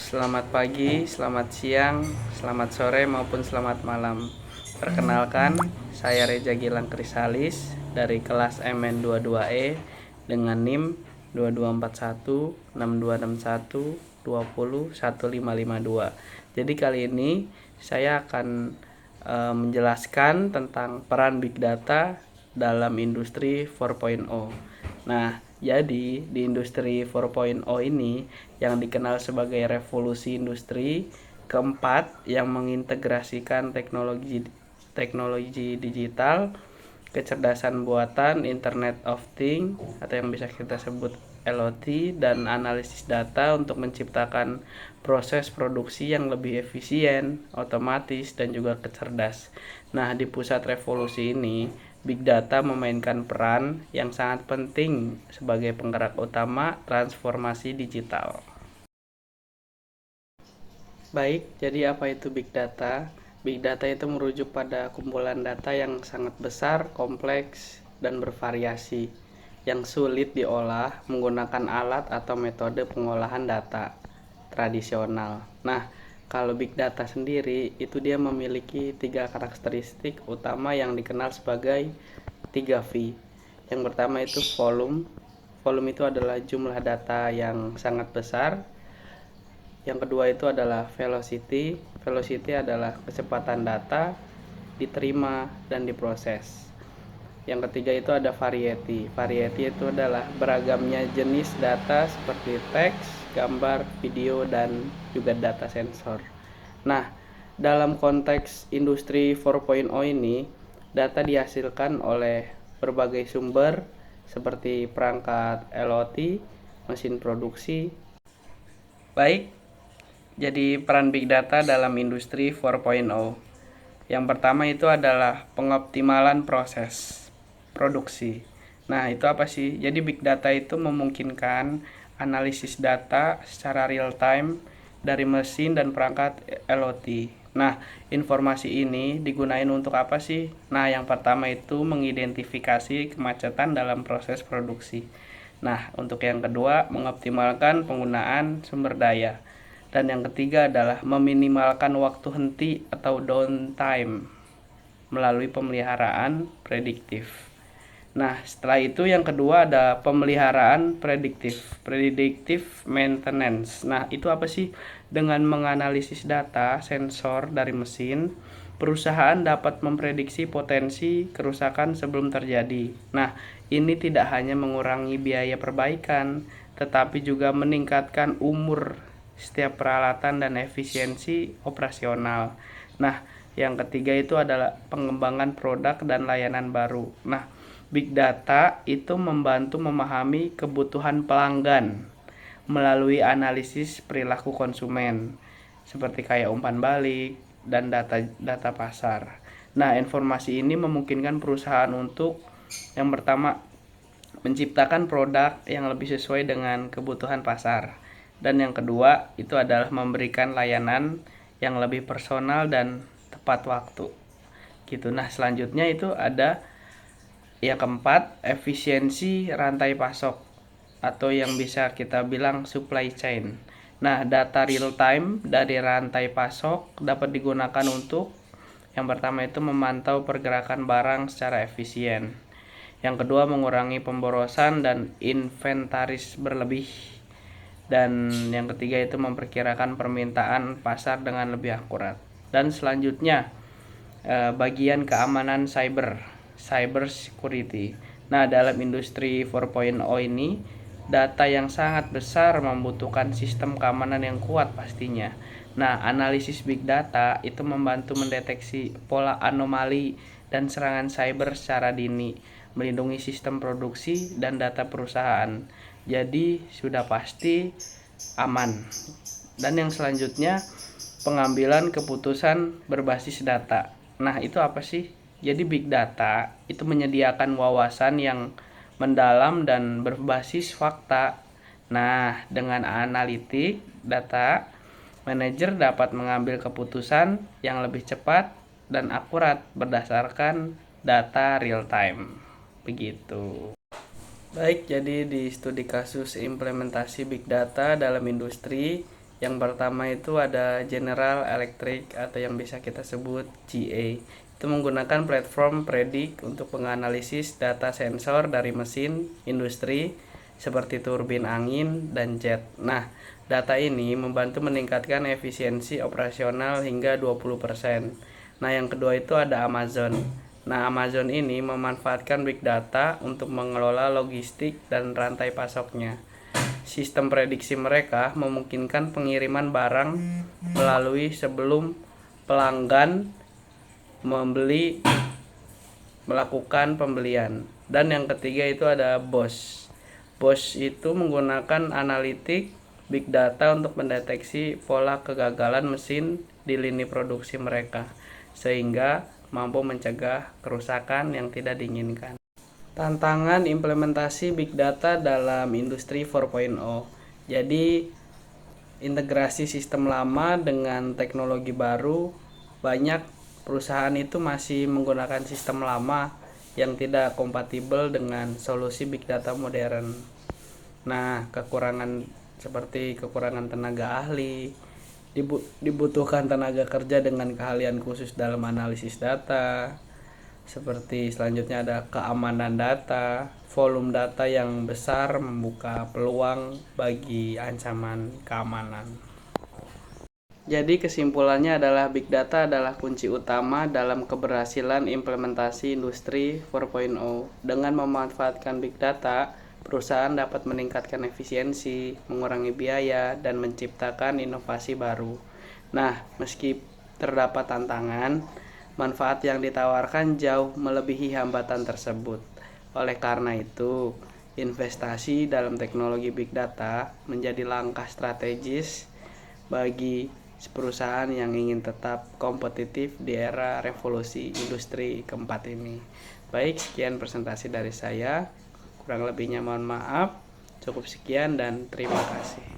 Selamat pagi, selamat siang, selamat sore maupun selamat malam. Perkenalkan, saya Reja Gilang Krisalis dari kelas MN22E dengan NIM 22416261201552. Jadi kali ini saya akan menjelaskan tentang peran Big Data dalam industri 4.0. Nah, jadi di industri 4.0 ini yang dikenal sebagai revolusi industri keempat yang mengintegrasikan teknologi digital, kecerdasan buatan, Internet of Things atau yang bisa kita sebut IoT, dan analisis data untuk menciptakan proses produksi yang lebih efisien, otomatis, dan juga cerdas. Nah, di pusat revolusi ini, Big Data memainkan peran yang sangat penting sebagai penggerak utama transformasi digital. Baik, jadi apa itu Big Data? Big Data itu merujuk pada kumpulan data yang sangat besar, kompleks, dan bervariasi, yang sulit diolah menggunakan alat atau metode pengolahan data tradisional. Nah, kalau Big Data sendiri, itu dia memiliki 3 karakteristik utama yang dikenal sebagai 3V. Yang pertama itu volume. Volume itu adalah jumlah data yang sangat besar. Yang kedua itu adalah velocity. Velocity adalah kecepatan data diterima dan diproses. Yang ketiga itu ada variety. Variety itu adalah beragamnya jenis data seperti teks, gambar, video, dan juga data sensor. Nah, dalam konteks industri 4.0 ini, data dihasilkan oleh berbagai sumber seperti perangkat IoT, mesin produksi. Baik, jadi peran Big Data dalam industri 4.0. Yang pertama itu adalah pengoptimalan proses produksi. Nah, itu apa sih? Jadi Big Data itu memungkinkan analisis data secara real time dari mesin dan perangkat IoT. Nah, informasi ini digunakan untuk apa sih? Nah, yang pertama itu mengidentifikasi kemacetan dalam proses produksi. Nah, untuk yang kedua, mengoptimalkan penggunaan sumber daya. Dan yang ketiga adalah meminimalkan waktu henti atau downtime melalui pemeliharaan prediktif. Nah, setelah itu yang kedua ada pemeliharaan predictive maintenance. Nah, itu apa sih? Dengan menganalisis data sensor dari mesin, perusahaan dapat memprediksi potensi kerusakan sebelum terjadi. Nah, ini tidak hanya mengurangi biaya perbaikan, tetapi juga meningkatkan umur setiap peralatan dan efisiensi operasional. Nah, yang ketiga itu adalah pengembangan produk dan layanan baru. Nah, Big Data itu membantu memahami kebutuhan pelanggan melalui analisis perilaku konsumen, seperti kayak umpan balik dan data pasar. Nah, informasi ini memungkinkan perusahaan untuk yang pertama menciptakan produk yang lebih sesuai dengan kebutuhan pasar. Dan yang kedua, itu adalah memberikan layanan yang lebih personal dan tepat waktu. Gitu. Nah, selanjutnya itu ada yang keempat, efisiensi rantai pasok atau yang bisa kita bilang supply chain. Nah, data real time dari rantai pasok dapat digunakan untuk yang pertama itu memantau pergerakan barang secara efisien. Yang kedua, mengurangi pemborosan dan inventaris berlebih. Dan yang ketiga itu memperkirakan permintaan pasar dengan lebih akurat. Dan selanjutnya, bagian keamanan cyber security. Nah, dalam industri 4.0 ini, data yang sangat besar membutuhkan sistem keamanan yang kuat pastinya. Nah, analisis Big Data itu membantu mendeteksi pola anomali dan serangan cyber secara dini, melindungi sistem produksi dan data perusahaan. Jadi, sudah pasti aman. Dan yang selanjutnya, pengambilan keputusan berbasis data. Nah, itu apa sih? Jadi Big Data itu menyediakan wawasan yang mendalam dan berbasis fakta. Nah, dengan analitik data, manajer dapat mengambil keputusan yang lebih cepat dan akurat berdasarkan data real time. Begitu. Baik, jadi di studi kasus implementasi Big Data dalam industri, Yang pertama itu ada General Electric atau yang bisa kita sebut GA. Itu menggunakan platform Predict untuk menganalisis data sensor dari mesin industri seperti turbin angin dan jet. Nah, data ini membantu meningkatkan efisiensi operasional hingga 20%. Nah, yang kedua itu ada Amazon. Nah, Amazon ini memanfaatkan big data untuk mengelola logistik dan rantai pasoknya. Sistem prediksi mereka memungkinkan pengiriman barang melalui sebelum pelanggan membeli melakukan pembelian. Dan yang ketiga itu ada BOS. BOS itu menggunakan analitik big data untuk mendeteksi pola kegagalan mesin di lini produksi mereka sehingga mampu mencegah kerusakan yang tidak diinginkan. Tantangan implementasi big data dalam industri 4.0. Jadi integrasi sistem lama dengan teknologi baru, banyak perusahaan itu masih menggunakan sistem lama yang tidak kompatibel dengan solusi big data modern. Nah, kekurangan seperti kekurangan tenaga ahli, dibutuhkan tenaga kerja dengan keahlian khusus dalam analisis data. Seperti selanjutnya ada keamanan data, volume data yang besar membuka peluang bagi ancaman keamanan. Jadi kesimpulannya adalah big data adalah kunci utama dalam keberhasilan implementasi industri 4.0. Dengan memanfaatkan big data, perusahaan dapat meningkatkan efisiensi, mengurangi biaya, dan menciptakan inovasi baru. Nah, meski terdapat tantangan, manfaat yang ditawarkan jauh melebihi hambatan tersebut. Oleh karena itu, investasi dalam teknologi big data menjadi langkah strategis bagi perusahaan yang ingin tetap kompetitif di era revolusi industri keempat ini. Baik, sekian presentasi dari saya. Kurang lebihnya mohon maaf. Cukup sekian dan terima kasih.